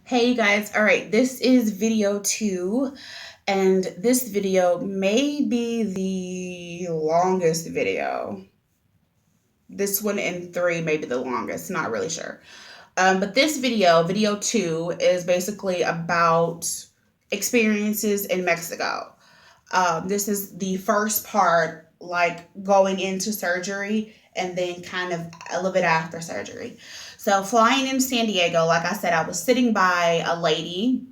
Hey you guys, all right, this is video two, and this video may be the longest video. This one in three may be the longest, not really sure. But this video two, is basically about experiences in Mexico. This is the first part, like going into surgery, and then kind of a little bit after surgery. So, flying in San Diego, like I said, I was sitting by a lady.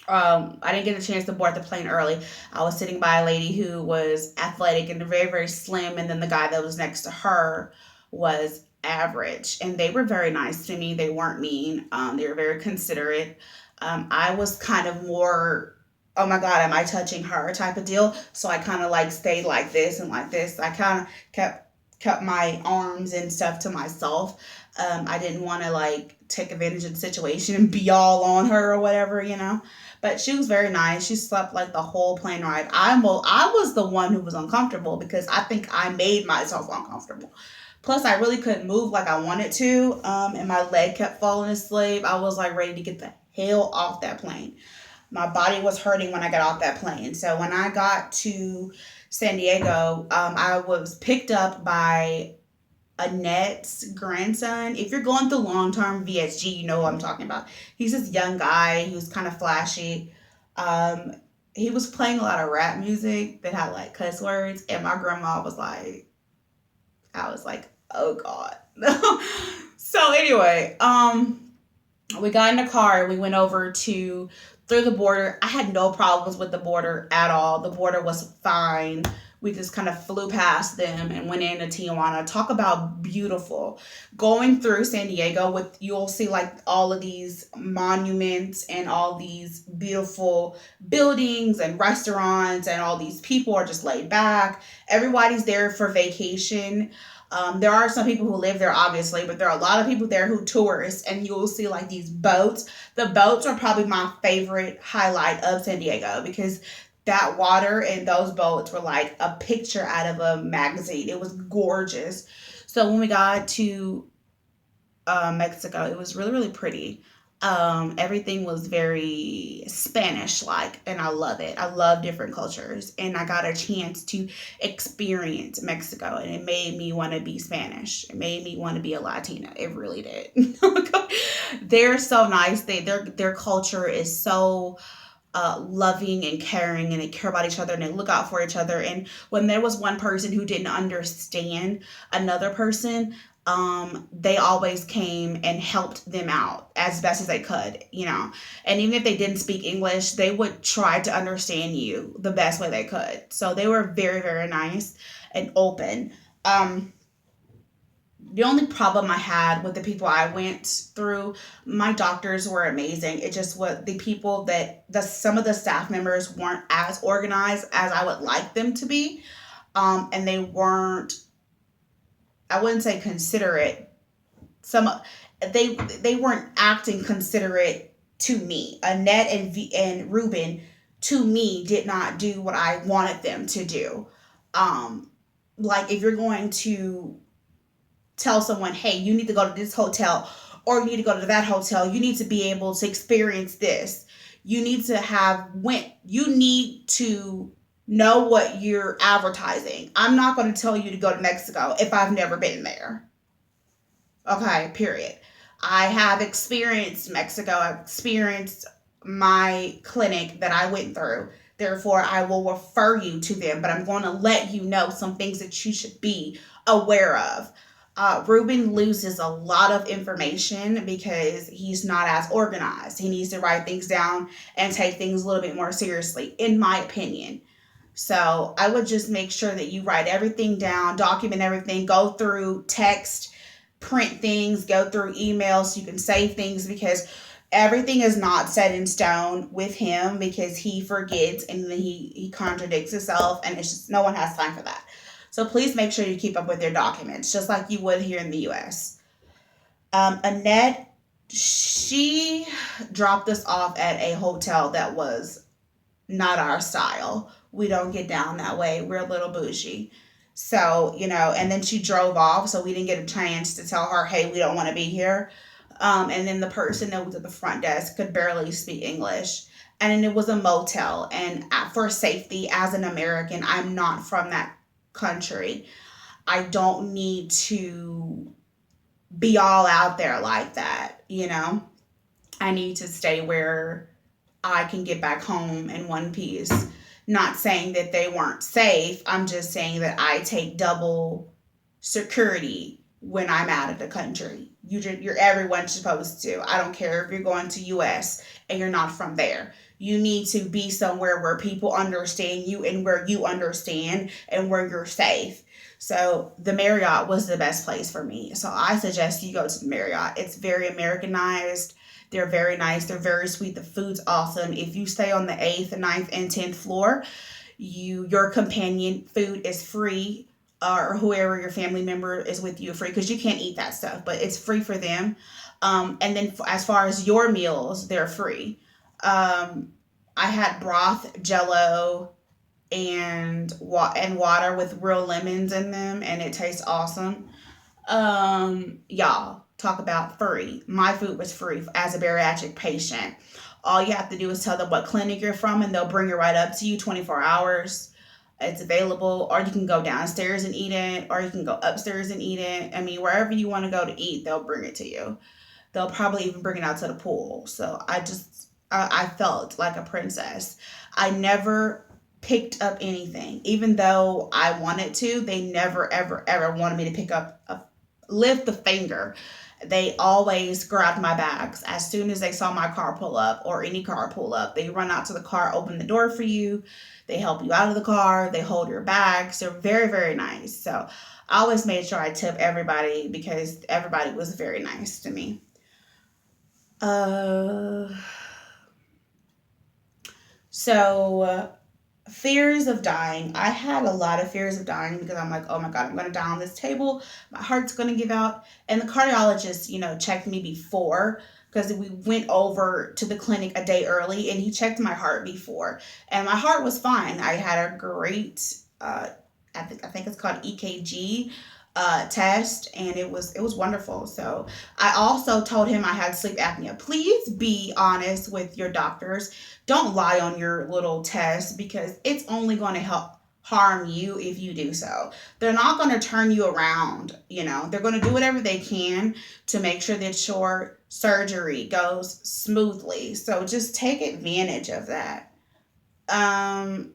I didn't get a chance to board the plane early. I was sitting by a lady who was athletic and very, very slim, and then the guy that was next to her was average. And they were very nice to me. They weren't mean. They were very considerate. I was kind of more, oh my God, am I touching her type of deal. So I kind of like stayed like this and like this. I kind of kept my arms and stuff to myself. I didn't want to like take advantage of the situation and be all on her or whatever. But she was very nice. She slept like the whole plane ride. I was the one who was uncomfortable because I think I made myself uncomfortable. Plus, I really couldn't move like I wanted to, and my leg kept falling asleep. I was like ready to get the hell off that plane. My body was hurting when I got off that plane. So when I got to San Diego, I was picked up by Annette's grandson. If you're going through long term VSG, you know what I'm talking about. He's this young guy. He was kind of flashy. Um, he was playing a lot of rap music that had like cuss words, and my grandma was like, I was like, oh God. So anyway, we got in the car and we went over to through the border. I had no problems with the border at all. The border was fine. We just kind of flew past them and went into Tijuana. Talk about beautiful. Going through San Diego, with you'll see like all of these monuments and all these beautiful buildings and restaurants, and all these people are just laid back. Everybody's there for vacation. There are some people who live there, obviously, but there are a lot of people there who tourists, and you'll see like these boats. The boats are probably my favorite highlight of San Diego because that water and those boats were like a picture out of a magazine. It was gorgeous. So when we got to Mexico, it was really, really pretty. Everything was very Spanish like, and I love it. I love different cultures, and I got a chance to experience Mexico, and it made me want to be Spanish. It made me want to be a Latina. It really did. They're so nice. Their culture is so loving and caring, and they care about each other and they look out for each other. And when there was one person who didn't understand another person, they always came and helped them out as best as they could. And even if they didn't speak English, they would try to understand you the best way they could. So they were very, very nice and open. The only problem I had with the people I went through, my doctors were amazing. It just was the people that some of the staff members weren't as organized as I would like them to be. And they weren't, I wouldn't say considerate. Some they weren't acting considerate to me. Annette and Ruben, to me, did not do what I wanted them to do. Like if you're going to tell someone, hey, you need to go to this hotel or you need to go to that hotel. You need to be able to experience this. You need to know what you're advertising. I'm not going to tell you to go to Mexico if I've never been there. Okay, period. I have experienced Mexico. I've experienced my clinic that I went through. Therefore, I will refer you to them, but I'm going to let you know some things that you should be aware of. Ruben loses a lot of information because he's not as organized. He needs to write things down and take things a little bit more seriously, in my opinion. So I would just make sure that you write everything down, document everything, go through text, print things, go through emails so you can save things, because everything is not set in stone with him, because he forgets and then he contradicts himself, and it's just no one has time for that. So please make sure you keep up with your documents, just like you would here in the US. Annette, she dropped us off at a hotel that was not our style. We don't get down that way. We're a little bougie. So, and then she drove off, so we didn't get a chance to tell her, hey, we don't want to be here. And then the person that was at the front desk could barely speak English. And then it was a motel. And for safety, as an American, I'm not from that country. I don't need to be all out there like that, you know? I need to stay where I can get back home in one piece. Not saying that they weren't safe. I'm just saying that I take double security when I'm out of the country. You're everyone's supposed to. I don't care if you're going to US and you're not from there. You need to be somewhere where people understand you and where you understand and where you're safe. So the Marriott was the best place for me. So I suggest you go to the Marriott. It's very Americanized. They're very nice. They're very sweet. The food's awesome. If you stay on the 8th, ninth, and 10th floor, your companion food is free, or whoever your family member is with you free, because you can't eat that stuff, but it's free for them. And then as far as your meals, they're free. I had broth, jello, and water with real lemons in them, and it tastes awesome. Y'all, talk about free. My food was free as a bariatric patient. All you have to do is tell them what clinic you're from, and they'll bring it right up to you 24 hours. It's available, or you can go downstairs and eat it, or you can go upstairs and eat it. I mean, wherever you want to go to eat, they'll bring it to you. They'll probably even bring it out to the pool. So I felt like a princess. I never picked up anything, even though I wanted to. They never, ever, ever wanted me to lift the finger. They always grabbed my bags as soon as they saw my car pull up, or any car pull up. They run out to the car, open the door for you. They help you out of the car. They hold your bags. They're very, very nice. So I always made sure I tip everybody because everybody was very nice to me. Uh, so fears of dying. I had a lot of fears of dying because I'm like, oh my God, I'm going to die on this table. My heart's going to give out. And the cardiologist, checked me before, because we went over to the clinic a day early and he checked my heart before. And my heart was fine. I had a great, I think it's called EKG test, and it was wonderful. So I also told him I had sleep apnea. Please be honest with your doctors. Don't lie on your little test, because it's only going to help harm you if you do so. They're not going to turn you around. They're going to do whatever they can to make sure that your surgery goes smoothly. So just take advantage of that. Um,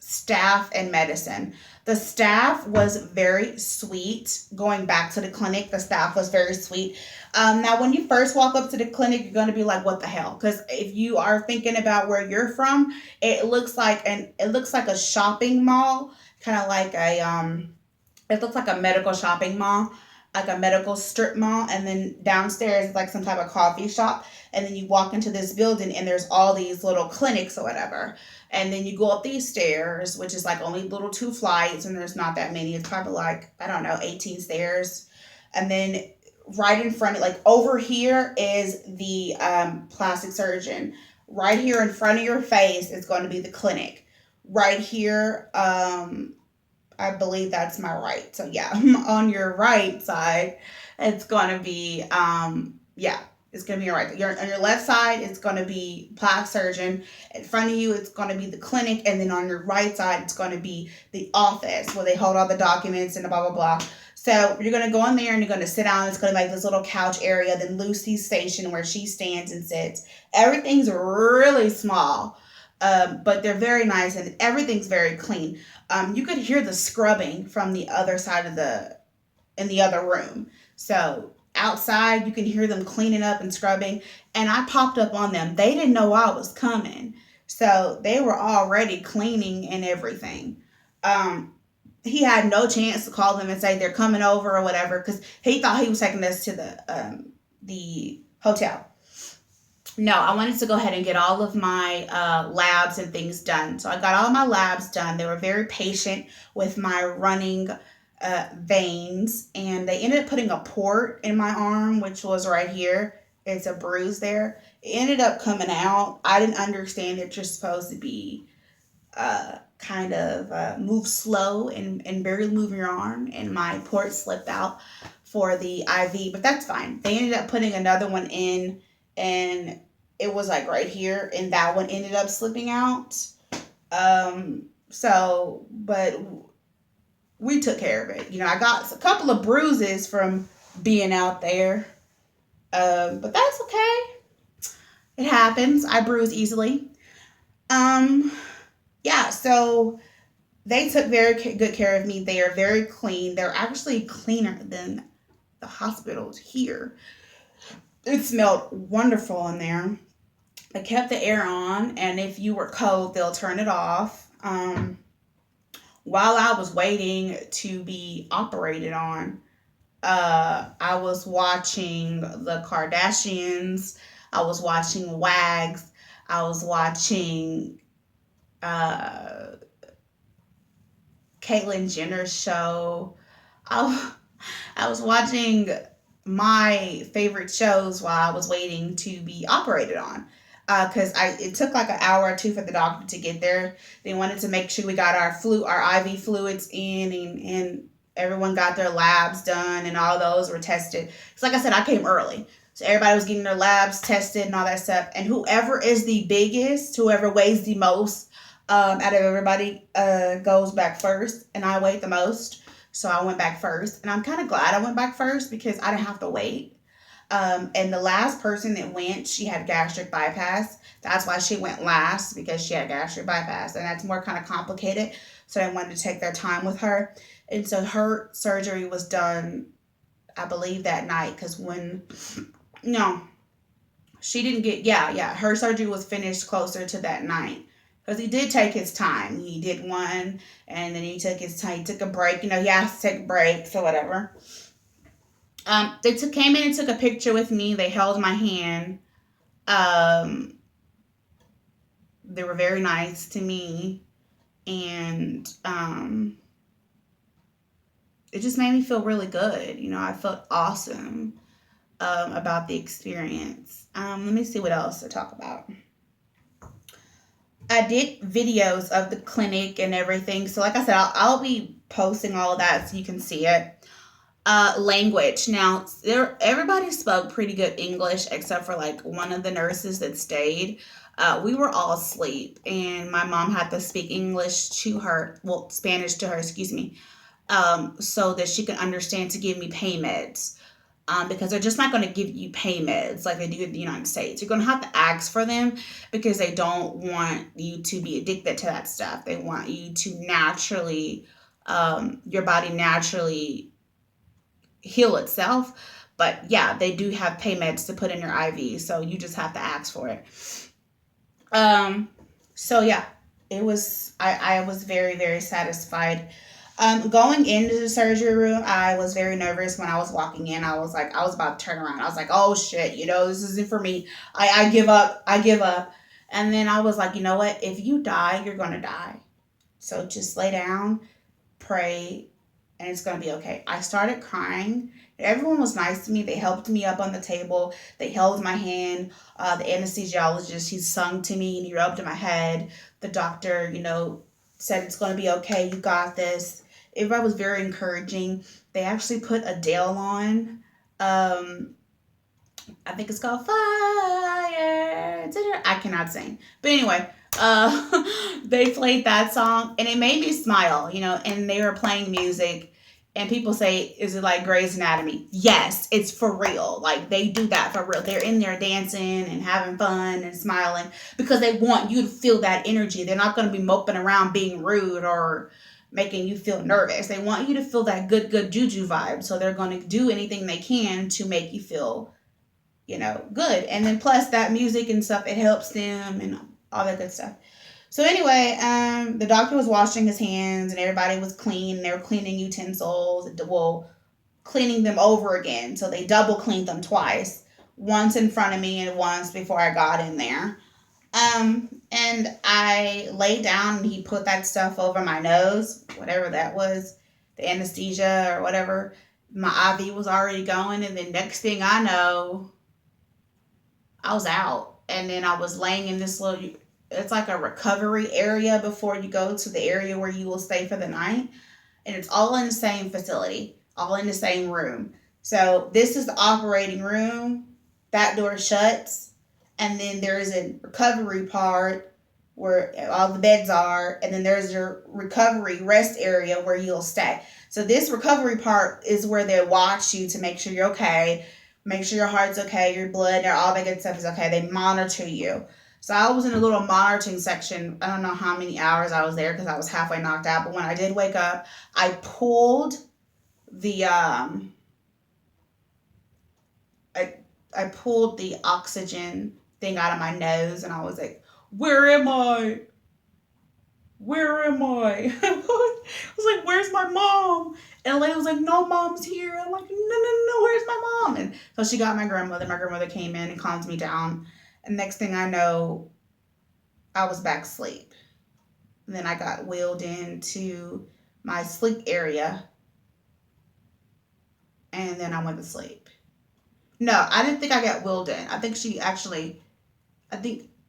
Staff and medicine. The staff was very sweet. Going back to the clinic, the staff was very sweet. Now, when you first walk up to the clinic, you're going to be like, "What the hell?" Because if you are thinking about where you're from, it looks like a shopping mall, kind of like it looks like a medical shopping mall, like a medical strip mall, and then downstairs is like some type of coffee shop, and then you walk into this building and there's all these little clinics or whatever, and then you go up these stairs, which is like only little two flights, and there's not that many. It's probably like, I don't know, 18 stairs, and then right in front of, like, over here is the plastic surgeon. Right here in front of your face is going to be the clinic. Right here, I believe that's my right. So yeah, on your right side, it's gonna be yeah, it's gonna be your right. On your left side, it's gonna be plastic surgeon. In front of you, it's gonna be the clinic, and then on your right side, it's gonna be the office where they hold all the documents and the blah blah blah. So you're gonna go in there and you're gonna sit down. It's gonna be like this little couch area. Then Lucy's station where she stands and sits. Everything's really small, but they're very nice and everything's very clean. You could hear the scrubbing from the other side in the other room. So outside, you can hear them cleaning up and scrubbing. And I popped up on them. They didn't know I was coming. So they were already cleaning and everything. He had no chance to call them and say they're coming over or whatever, because he thought he was taking us to the hotel. No, I wanted to go ahead and get all of my labs and things done. So I got all my labs done. They were very patient with my running veins, and they ended up putting a port in my arm, which was right here. It's a bruise there. It ended up coming out. I didn't understand that you're supposed to be kind of move slow and barely move your arm, and my port slipped out. for the IV, but that's fine. They ended up putting another one in, and it was like right here, and that one ended up slipping out. But we took care of it. I got a couple of bruises from being out there, but that's okay. It happens. I bruise easily. Um, yeah, so they took very good care of me. They are very clean. They're actually cleaner than the hospitals here. It smelled wonderful in there. I kept the air on, and if you were cold, they'll turn it off. While I was waiting to be operated on, I was watching the Kardashians. I was watching Wags. I was watching uh, Caitlyn Jenner's show. I, I was watching my favorite shows while I was waiting to be operated on. Because it took like an hour or two for the doctor to get there. They wanted to make sure we got our IV fluids in, and everyone got their labs done, and all those were tested. Because like I said, I came early. So everybody was getting their labs tested and all that stuff. And whoever is the biggest, whoever weighs the most out of everybody goes back first. And I weighed the most. So I went back first. And I'm kind of glad I went back first because I didn't have to wait. And the last person that went, she had gastric bypass. That's why she went last, because she had gastric bypass. And that's more kind of complicated. So I wanted to take their time with her. And so her surgery was done, I believe, that night. Because no, she didn't get, yeah, her surgery was finished closer to that night. Because he did take his time. He did one, and then he took his time. He took a break. He has to take breaks or whatever. They came in and took a picture with me. They held my hand. They were very nice to me, and it just made me feel really good. I felt awesome about the experience. Let me see what else to talk about. I did videos of the clinic and everything. So like I said, I'll be posting all of that so you can see it. Language. Now, everybody spoke pretty good English except for like one of the nurses that stayed. We were all asleep, and my mom had to speak English to her, well, Spanish to her, excuse me, so that she could understand to give me pain meds. Because they're just not going to give you pain meds like they do in the United States. You're going to have to ask for them because they don't want you to be addicted to that stuff. They want you to naturally, your body naturally heal itself. But yeah, they do have pain meds to put in your IV, so you just have to ask for it. So yeah, I was very, very satisfied. Going into the surgery room, I was very nervous when I was walking in. I was about to turn around. I was like, oh shit, this isn't for me. I give up. I give up. And then I was like, you know what? If you die, you're going to die. So just lay down, pray, and it's going to be okay. I started crying. Everyone was nice to me. They helped me up on the table. They held my hand. The anesthesiologist, he sung to me and he rubbed my head. The doctor, said it's going to be okay. You got this. Everybody was very encouraging. They actually put Adele on. I think it's called Fire. I cannot sing. But anyway, they played that song and it made me smile, and they were playing music. And people say, is it like Grey's Anatomy? Yes, it's for real. Like, they do that for real. They're in there dancing and having fun and smiling because they want you to feel that energy. They're not going to be moping around being rude or making you feel nervous. They want you to feel that good juju vibe. So they're going to do anything they can to make you feel, good. And then plus that music and stuff, it helps them and all that good stuff. So anyway, the doctor was washing his hands and everybody was clean. They were cleaning utensils, well, cleaning them over again. So they double cleaned them twice, once in front of me and once before I got in there. And I lay down and he put that stuff over my nose, whatever that was, the anesthesia or whatever. My IV was already going, and then next thing I know, I was out. And then I was laying in this little, it's like a recovery area before you go to the area where you will stay for the night. And it's all in the same facility, all in the same room. So this is the operating room. That door shuts, and then there's a recovery part where all the beds are, and then there's your recovery rest area where you'll stay. So this recovery part is where they watch you to make sure you're okay, make sure your heart's okay, your blood, and all that good stuff is okay. They monitor you. So I was in a little monitoring section. I don't know how many hours I was there because I was halfway knocked out. But when I did wake up, I pulled the I I pulled the oxygen thing out of my nose, and I was like, "Where am I? Where am I?" I was like, "Where's my mom?" And the lady was like, "No, mom's here." I'm like, "No, no, no, where's my mom?" And so she got my grandmother. My grandmother came in and calmed me down. And next thing I know, I was back asleep. And then I got wheeled into my sleep area, and then I went to sleep. No, I didn't think I got wheeled in. I think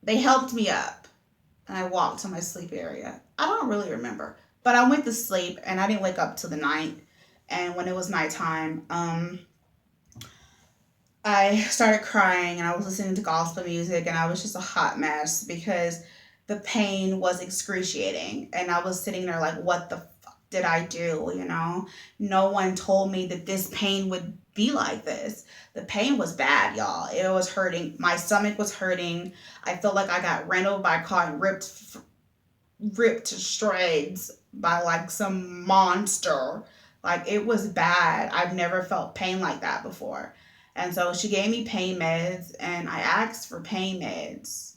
they helped me up, and I walked to my sleep area. I don't really remember, but I went to sleep and I didn't wake up till the night. And when it was nighttime, I started crying and I was listening to gospel music and I was just a hot mess because the pain was excruciating. And I was sitting there like, what the fuck did I do? You know, no one told me that this pain would be like this. The pain was bad, y'all. It was hurting. My stomach was hurting. I felt like I got ran over by a car and ripped to shreds by like some monster. Like it was bad. I've never felt pain like that before. And so she gave me pain meds, and I asked for pain meds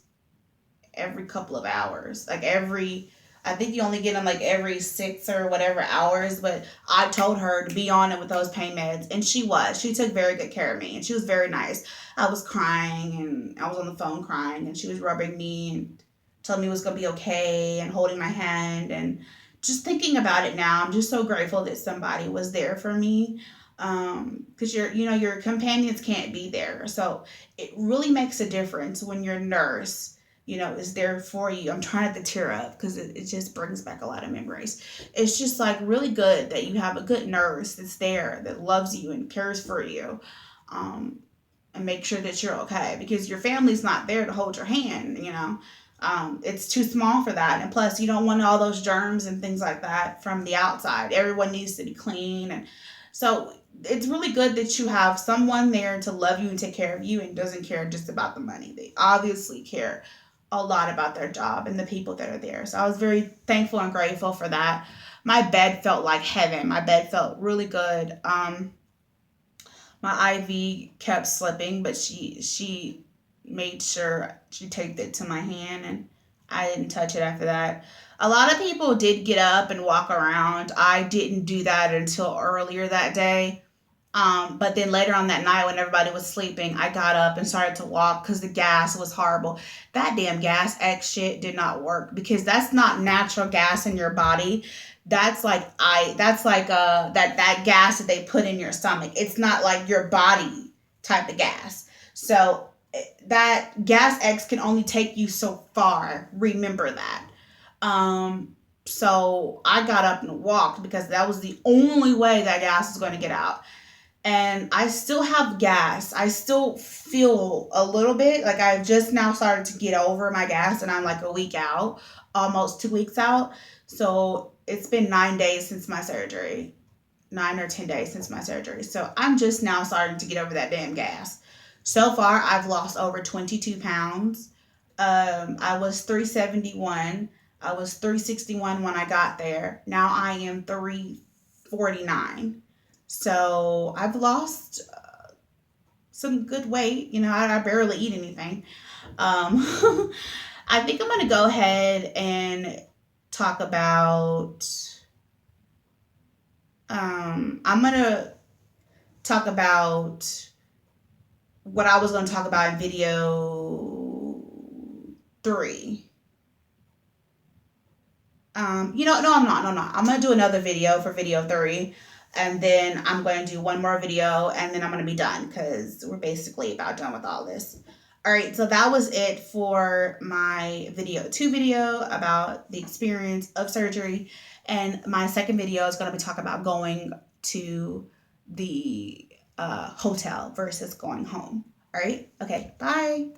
every couple of hours. I think you only get them like every 6 or whatever hours, but I told her to be on it with those pain meds, and she was. She took very good care of me, and she was very nice. I was crying, and I was on the phone crying, and she was rubbing me and telling me it was going to be okay and holding my hand. And just thinking about it now, I'm just so grateful that somebody was there for me, because your companions can't be there. So it really makes a difference when your nurse is there for you. I'm trying not to tear up because it just brings back a lot of memories. It's just like really good that you have a good nurse that's there that loves you and cares for you, um, and make sure that you're okay, because your family's not there to hold your hand. It's too small for that, and plus you don't want all those germs and things like that from the outside. Everyone needs to be clean, and so it's really good that you have someone there to love you and take care of you and doesn't care just about the money. They obviously care a lot about their job and the people that are there. So I was very thankful and grateful for that. My bed felt like heaven. My bed felt really good. My IV kept slipping, but she made sure she taped it to my hand, and I didn't touch it after that. A lot of people did get up and walk around. I didn't do that until earlier that day. But then later on that night, when everybody was sleeping, I got up and started to walk because the gas was horrible. That damn gas X shit did not work because that's not natural gas in your body. That's like that gas that they put in your stomach. It's not like your body type of gas. So that gas X can only take you so far. Remember that. So I got up and walked because that was the only way that gas was going to get out. And I still have gas. I still feel a little bit like I've just now started to get over my gas, and I'm like a week out, almost 2 weeks out. So it's been 9 days since my surgery, 9 or 10 days since my surgery. So I'm just now starting to get over that damn gas. So far, I've lost over 22 pounds. I was 371. I was 361 when I got there. Now I am 349. So I've lost some good weight. I barely eat anything. Um, I think I'm going to go ahead and talk about. I'm going to talk about what I was going to talk about in video 3. No, I'm not. No, no. I'm going to do another video for video 3. And then I'm going to do one more video, and then I'm going to be done because we're basically about done with all this. All right, so that was it for my video 2 video about the experience of surgery. And my second video is going to be talking about going to the hotel versus going home. All right. Okay. Bye.